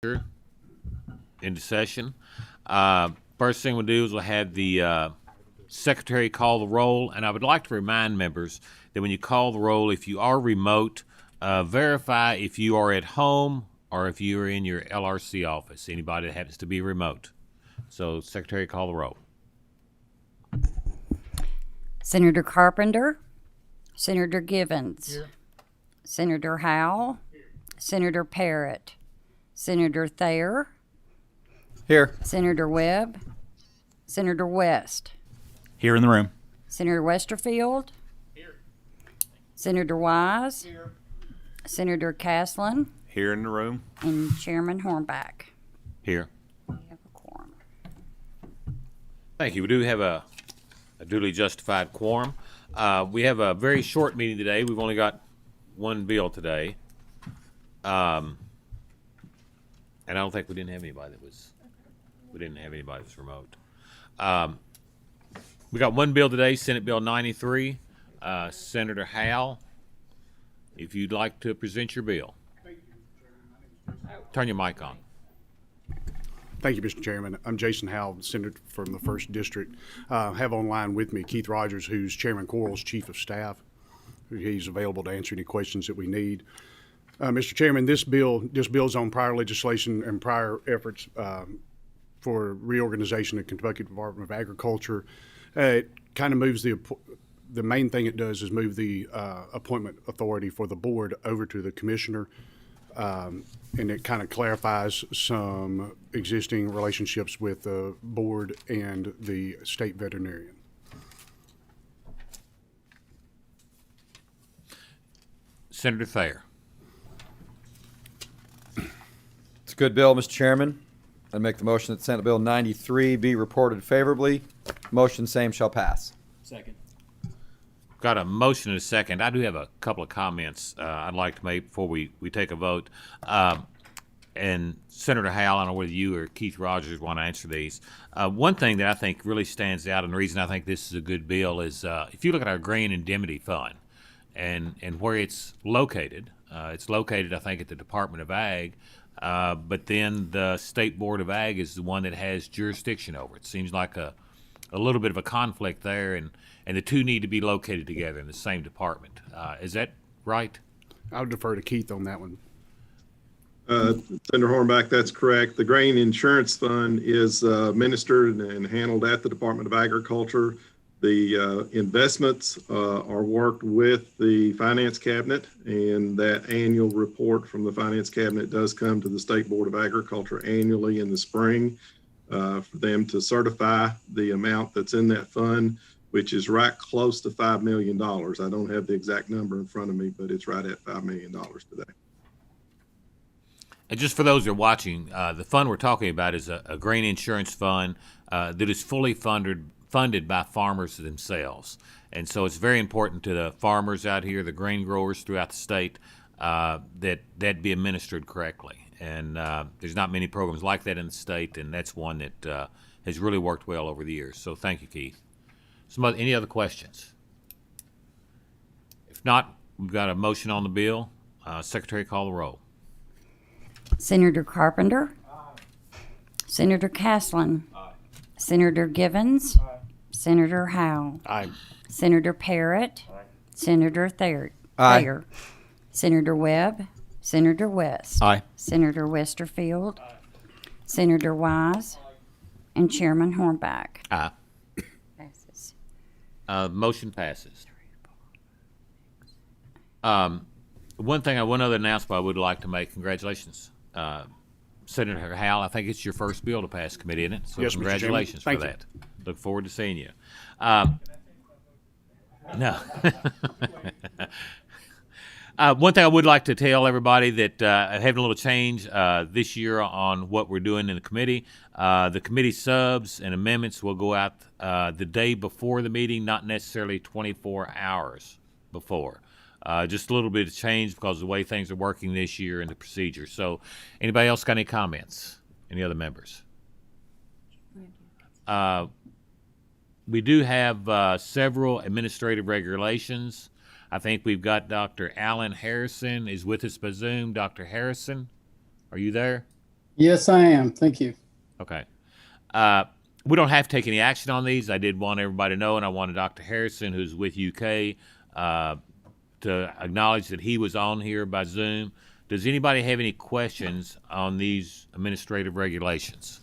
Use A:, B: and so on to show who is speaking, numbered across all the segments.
A: into session. First thing we'll do is we'll have the secretary call the roll, and I would like to remind members that when you call the roll, if you are remote, verify if you are at home or if you are in your LRC office, anybody that happens to be remote. So, secretary, call the roll.
B: Senator Carpenter, Senator Givens, here. Senator Howell, here. Senator Parrott, Senator Thayer,
C: here.
B: Senator Webb, Senator West,
C: here in the room.
B: Senator Westerfield, here. Senator Wise, here. Senator Caslin,
C: here in the room,
B: and Chairman Hornback,
A: here.
B: We have a quorum.
A: Thank you. We do have a duly justified quorum. We have a very short meeting today. We've only got one bill today. And I don't think we didn't have anybody that was remote. We got one bill today, Senate Bill 93. Senator Howell, if you'd like to present your bill. Turn your mic on.
D: Thank you, Mr. Chairman. I'm Jason Howell, Senator from the 1st District. I have online with me Keith Rogers, who's Chairman Quarles' Chief of Staff. He's available to answer any questions that we need. Mr. Chairman, this builds on prior legislation and prior efforts for reorganization of Kentucky Department of Agriculture. It kind of moves the main thing it does is move the appointment authority for the board over to the commissioner. And it kind of clarifies some existing relationships with the board and the state veterinarian.
A: Senator Thayer.
C: It's a good bill, Mr. Chairman. I make the motion that Senate Bill 93 be reported favorably. Motion same shall pass.
E: Second.
A: Got a motion and a second. I do have a couple of comments I'd like to make before we take a vote. And Senator Howell, I don't know whether you or Keith Rogers want to answer these. One thing that I think really stands out, and the reason I think this is a good bill, is if you look at our Grain Indemnity Fund and where it's located, I think, at the Department of Ag, but then the State Board of Ag is the one that has jurisdiction over it. Seems like a little bit of a conflict there, and the two need to be located together in the same department. Is that right?
D: I'll defer to Keith on that one.
F: Senator Hornback, that's correct. The Grain Insurance Fund is administered and handled at the Department of Agriculture. The investments are worked with the Finance Cabinet, and that annual report from the Finance Cabinet does come to the State Board of Agriculture annually in the spring for them to certify the amount that's in that fund, which is right close to $5 million. I don't have the exact number in front of me, but it's right at $5 million today.
A: And just for those that are watching, the fund we're talking about is a grain insurance fund that is fully funded by farmers themselves. And so it's very important to the farmers out here, the grain growers throughout the state, that be administered correctly. And there's not many programs like that in the state, and that's one that has really worked well over the years. So thank you, Keith. Any other questions? If not, we've got a motion on the bill. Secretary, call the roll.
B: Senator Carpenter, Senator Caslin, Senator Givens, Senator Howell,
D: Aye.
B: Senator Parrott, Senator Thayer, Senator Webb, Senator West,
C: Aye.
B: Senator Westerfield, Senator Wise, and Chairman Hornback.
A: Aye.
B: Passes.
A: Motion passes. One other announcement I would like to make. Congratulations, Senator Howell. I think it's your first bill to pass committee, isn't it? So
D: yes,
A: congratulations for
D: Thank
A: that.
D: You.
A: Look forward to seeing you. No. One thing I would like to tell everybody that having a little change this year on what we're doing in the committee. The committee subs and amendments will go out the day before the meeting, not necessarily 24 hours before. Just a little bit of change because of the way things are working this year and the procedure. So anybody else got any comments? Any other members? We do have several administrative regulations. I think we've got Dr. Alan Harrison is with us by Zoom. Dr. Harrison, are you there?
E: Yes, I am. Thank you.
A: Okay. We don't have to take any action on these. I did want everybody to know, and I wanted Dr. Harrison, who's with UK, to acknowledge that he was on here by Zoom. Does anybody have any questions on these administrative regulations?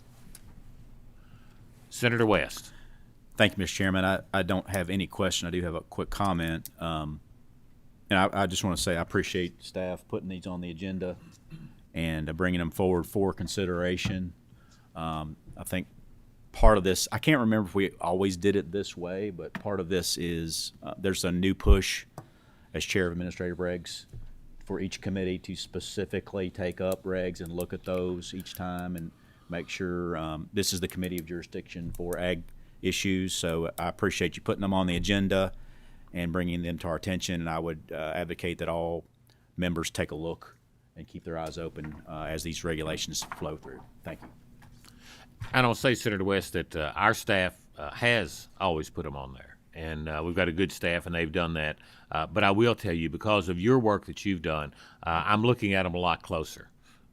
A: Senator West.
G: Thank you, Mr. Chairman. I don't have any question. I do have a quick comment. And I just want to say I appreciate staff putting these on the agenda and bringing them forward for consideration. I think part of this, I can't remember if we always did it this way, but part of this is there's a new push as chair of administrative regs for each committee to specifically take up regs and look at those each time and make sure this is the committee of jurisdiction for ag issues. So I appreciate you putting them on the agenda and bringing them to our attention. And I would advocate that all members take a look and keep their eyes open as these regulations flow through. Thank you.
A: I don't say, Senator West, that our staff has always put them on there. And we've got a good staff, and they've done that. But I will tell you, because of your work that you've done, I'm looking at them a lot closer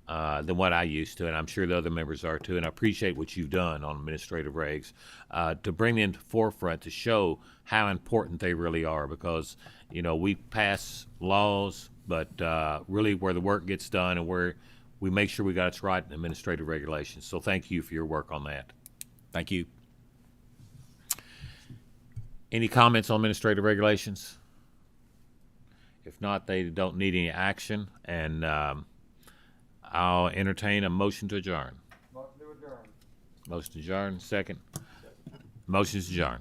A: than what I used to, and I'm sure the other members are too. And I appreciate what you've done on administrative regs to bring them to the forefront to show how important they really are. Because, you know, we pass laws, but really where the work gets done and where we make sure we got it right in administrative regulations. So thank you for your work on that.
G: Thank you.
A: Any comments on administrative regulations? If not, they don't need any action, and I'll entertain a motion to adjourn. Motion to adjourn. Second. Motion to adjourn.